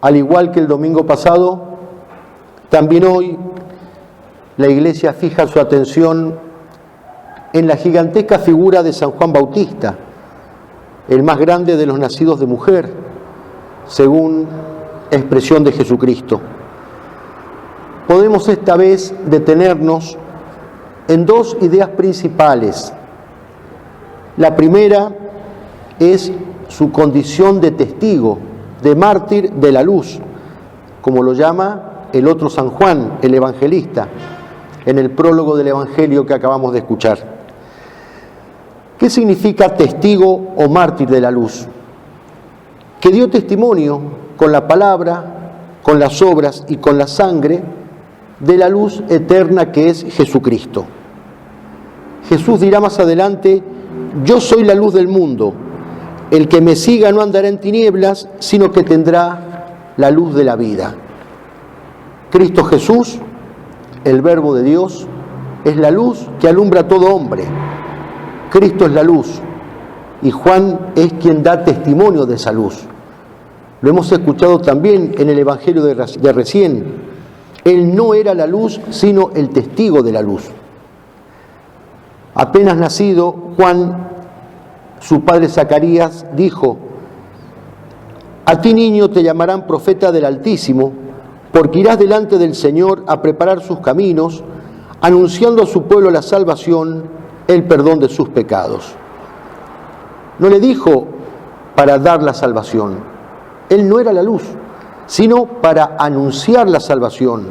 Al igual que el domingo pasado, también hoy la Iglesia fija su atención en la gigantesca figura de San Juan Bautista, el más grande de los nacidos de mujer, según expresión de Jesucristo. Podemos esta vez detenernos en dos ideas principales. La primera es su condición de testigo, de mártir de la luz, como lo llama el otro San Juan, el evangelista, en el prólogo del Evangelio que acabamos de escuchar. ¿Qué significa testigo o mártir de la luz? Que dio testimonio con la palabra, con las obras y con la sangre de la luz eterna que es Jesucristo. Jesús dirá más adelante: yo soy la luz del mundo, el que me siga no andará en tinieblas, sino que tendrá la luz de la vida. Cristo Jesús, el Verbo de Dios, es la luz que alumbra a todo hombre. Cristo es la luz y Juan es quien da testimonio de esa luz. Lo hemos escuchado también en el Evangelio de recién. Él no era la luz, sino el testigo de la luz. Apenas nacido, Juan, su padre Zacarías, dijo: a ti, niño, te llamarán profeta del Altísimo, porque irás delante del Señor a preparar sus caminos, anunciando a su pueblo la salvación, el perdón de sus pecados. No le dijo para dar la salvación. Él no era la luz, sino para anunciar la salvación,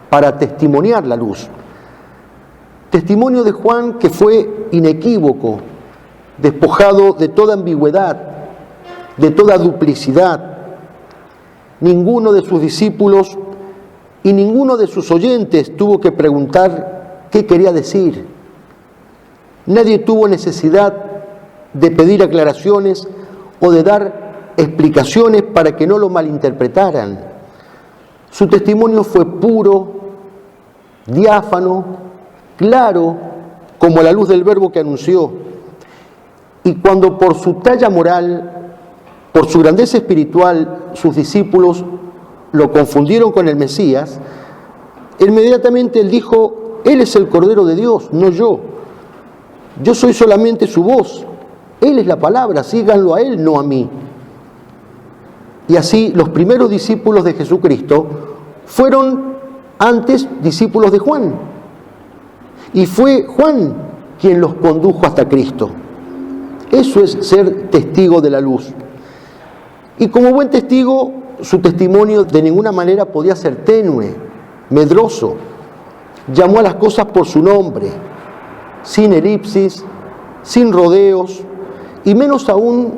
para testimoniar la luz. Testimonio de Juan que fue inequívoco, despojado de toda ambigüedad, de toda duplicidad. Ninguno de sus discípulos y ninguno de sus oyentes tuvo que preguntar qué quería decir. Nadie tuvo necesidad de pedir aclaraciones o de dar explicaciones para que no lo malinterpretaran. Su testimonio fue puro, diáfano, claro, como la luz del Verbo que anunció. Y cuando por su talla moral, por su grandeza espiritual, sus discípulos lo confundieron con el Mesías, inmediatamente él dijo: Él es el Cordero de Dios, no yo. Yo soy solamente su voz. Él es la palabra, síganlo a Él, no a mí. Y así los primeros discípulos de Jesucristo fueron antes discípulos de Juan. Y fue Juan quien los condujo hasta Cristo. Eso es ser testigo de la luz. Y como buen testigo, su testimonio de ninguna manera podía ser tenue, medroso. Llamó a las cosas por su nombre, sin elipsis, sin rodeos, y menos aún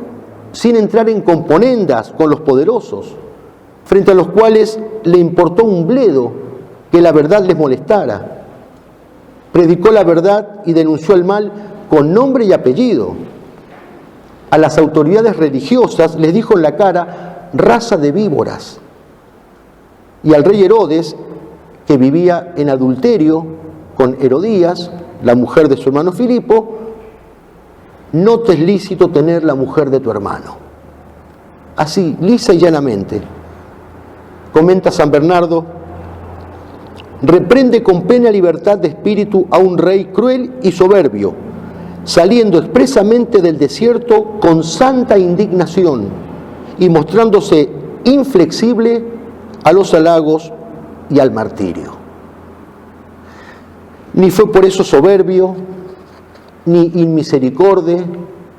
sin entrar en componendas con los poderosos, frente a los cuales le importó un bledo que la verdad les molestara. Predicó la verdad y denunció el mal con nombre y apellido. A las autoridades religiosas les dijo en la cara: raza de víboras. Y al rey Herodes, que vivía en adulterio con Herodías, la mujer de su hermano Filipo: no te es lícito tener la mujer de tu hermano. Así, lisa y llanamente. Comenta San Bernardo: reprende con plena libertad de espíritu a un rey cruel y soberbio, saliendo expresamente del desierto con santa indignación y mostrándose inflexible a los halagos y al martirio. Ni fue por eso soberbio, ni inmisericorde,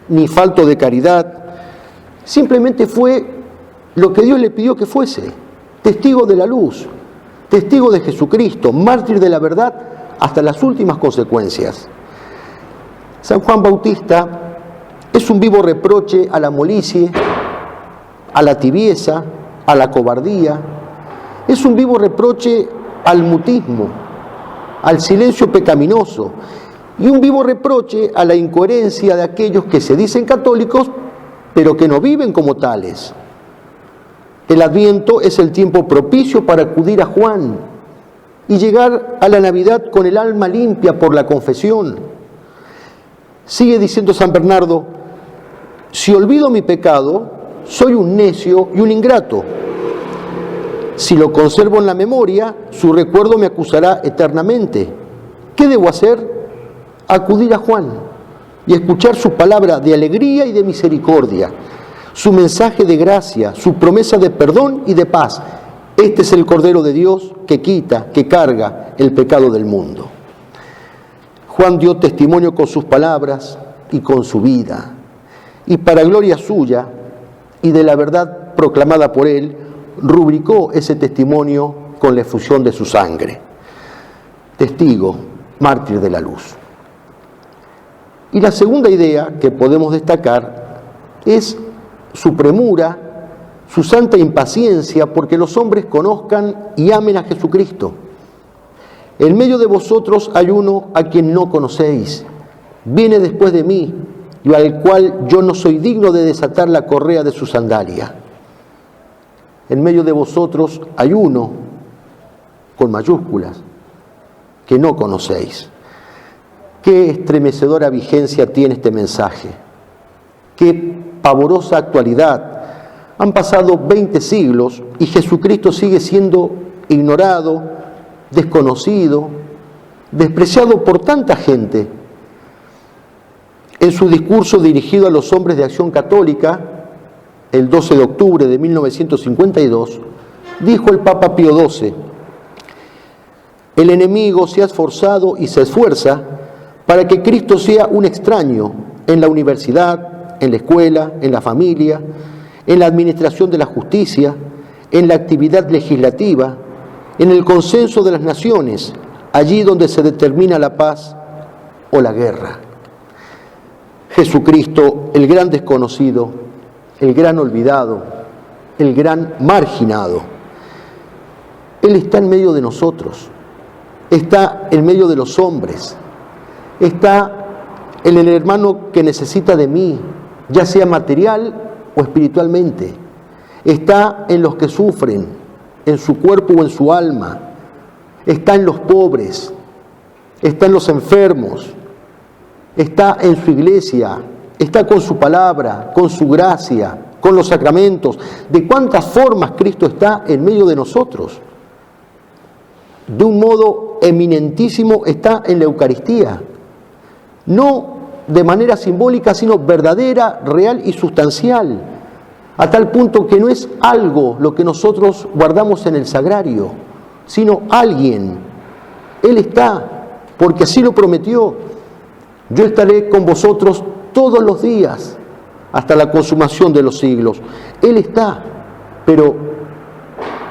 ni falto de caridad. Simplemente fue lo que Dios le pidió que fuese: testigo de la luz, testigo de Jesucristo, mártir de la verdad hasta las últimas consecuencias. San Juan Bautista es un vivo reproche a la molicie, a la tibieza, a la cobardía. Es un vivo reproche al mutismo, al silencio pecaminoso, y un vivo reproche a la incoherencia de aquellos que se dicen católicos, pero que no viven como tales. El Adviento es el tiempo propicio para acudir a Juan y llegar a la Navidad con el alma limpia por la confesión. Sigue diciendo San Bernardo: si olvido mi pecado, soy un necio y un ingrato. Si lo conservo en la memoria, su recuerdo me acusará eternamente. ¿Qué debo hacer? Acudir a Juan y escuchar su palabra de alegría y de misericordia, su mensaje de gracia, su promesa de perdón y de paz. Este es el Cordero de Dios que quita, que carga el pecado del mundo. Juan dio testimonio con sus palabras y con su vida, y para gloria suya y de la verdad proclamada por él, rubricó ese testimonio con la efusión de su sangre. Testigo, mártir de la luz. Y la segunda idea que podemos destacar es su premura, su santa impaciencia porque los hombres conozcan y amen a Jesucristo. En medio de vosotros hay uno a quien no conocéis, viene después de mí, y al cual yo no soy digno de desatar la correa de su sandalia. En medio de vosotros hay uno, con mayúsculas, que no conocéis. Qué estremecedora vigencia tiene este mensaje. Qué pavorosa actualidad. Han pasado 20 siglos y Jesucristo sigue siendo ignorado, desconocido, despreciado por tanta gente. En su discurso dirigido a los hombres de Acción Católica, el 12 de octubre de 1952, dijo el Papa Pío XII: el enemigo se ha esforzado y se esfuerza para que Cristo sea un extraño en la universidad, en la escuela, en la familia, en la administración de la justicia, en la actividad legislativa, en el consenso de las naciones, allí donde se determina la paz o la guerra. Jesucristo, el gran desconocido, el gran olvidado, el gran marginado, Él está en medio de nosotros, está en medio de los hombres, está en el hermano que necesita de mí, ya sea material o espiritualmente, está en los que sufren, en su cuerpo o en su alma, está en los pobres, está en los enfermos, está en su iglesia, está con su palabra, con su gracia, con los sacramentos. ¿De cuántas formas Cristo está en medio de nosotros? De un modo eminentísimo está en la Eucaristía. No de manera simbólica, sino verdadera, real y sustancial. A tal punto que no es algo lo que nosotros guardamos en el sagrario, sino alguien. Él está, porque así lo prometió. Yo estaré con vosotros todos los días, hasta la consumación de los siglos. Él está, pero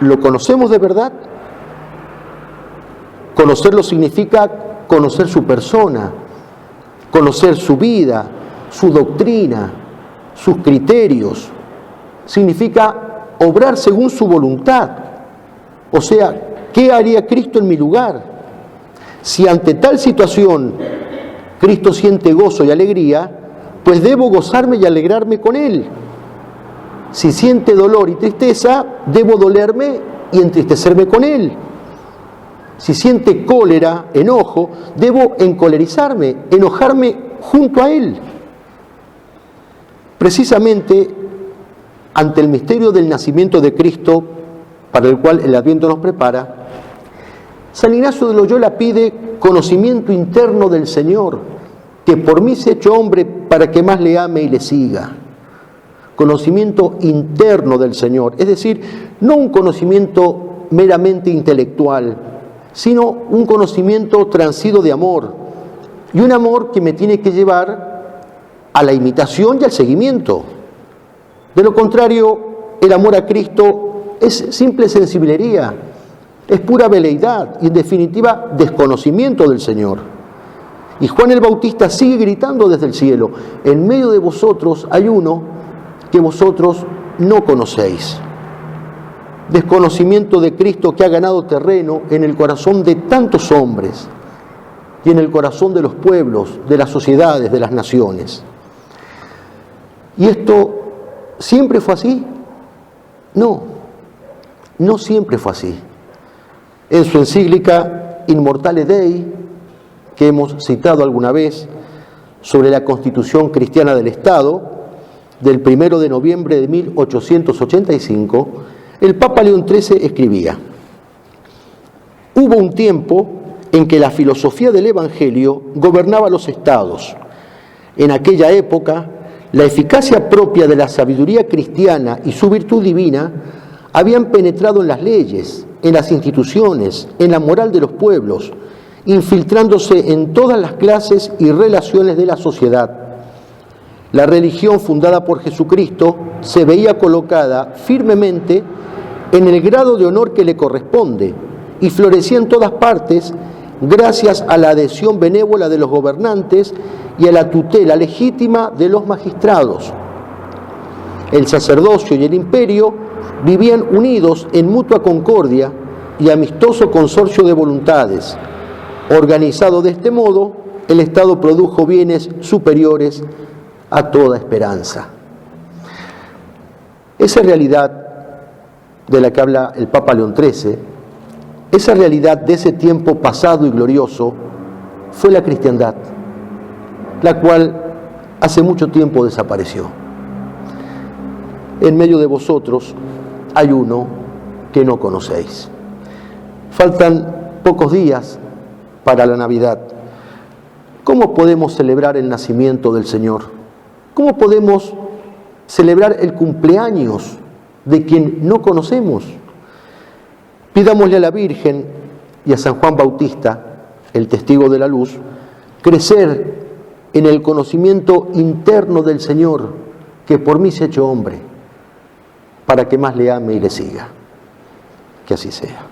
¿lo conocemos de verdad? Conocerlo significa conocer su persona, conocer su vida, su doctrina, sus criterios. Significa obrar según su voluntad. O sea, ¿qué haría Cristo en mi lugar? Si ante tal situación Cristo siente gozo y alegría, pues debo gozarme y alegrarme con Él. Si siente dolor y tristeza, debo dolerme y entristecerme con Él. Si siente cólera, enojo, debo encolerizarme, enojarme junto a Él. Precisamente ante el misterio del nacimiento de Cristo, para el cual el Adviento nos prepara, San Ignacio de Loyola pide conocimiento interno del Señor, que por mí se ha hecho hombre para que más le ame y le siga. Conocimiento interno del Señor, es decir, no un conocimiento meramente intelectual, sino un conocimiento transido de amor, y un amor que me tiene que llevar a la imitación y al seguimiento. De lo contrario, el amor a Cristo es simple sensiblería, es pura veleidad y en definitiva desconocimiento del Señor. Y Juan el Bautista sigue gritando desde el cielo: en medio de vosotros hay uno que vosotros no conocéis. Desconocimiento de Cristo que ha ganado terreno en el corazón de tantos hombres y en el corazón de los pueblos, de las sociedades, de las naciones. ¿Y esto siempre fue así? No, no siempre fue así. En su encíclica Immortale Dei, que hemos citado alguna vez, sobre la Constitución Cristiana del Estado, del 1 de noviembre de 1885, El Papa León XIII escribía: hubo un tiempo en que la filosofía del Evangelio gobernaba los estados. En aquella época, la eficacia propia de la sabiduría cristiana y su virtud divina habían penetrado en las leyes, en las instituciones, en la moral de los pueblos, infiltrándose en todas las clases y relaciones de la sociedad. La religión fundada por Jesucristo se veía colocada firmemente en el grado de honor que le corresponde y florecía en todas partes gracias a la adhesión benévola de los gobernantes y a la tutela legítima de los magistrados. El sacerdocio y el imperio vivían unidos en mutua concordia y amistoso consorcio de voluntades. Organizado de este modo, el Estado produjo bienes superiores a toda esperanza. Esa realidad de la que habla el Papa León XIII, esa realidad de ese tiempo pasado y glorioso, fue la cristiandad, la cual hace mucho tiempo desapareció. En medio de vosotros hay uno que no conocéis. Faltan pocos días para la Navidad. ¿Cómo podemos celebrar el nacimiento del Señor? ¿Cómo podemos celebrar el cumpleaños de quien no conocemos? Pidámosle a la Virgen y a San Juan Bautista, el testigo de la luz, crecer en el conocimiento interno del Señor, que por mí se ha hecho hombre, para que más le ame y le siga. Que así sea.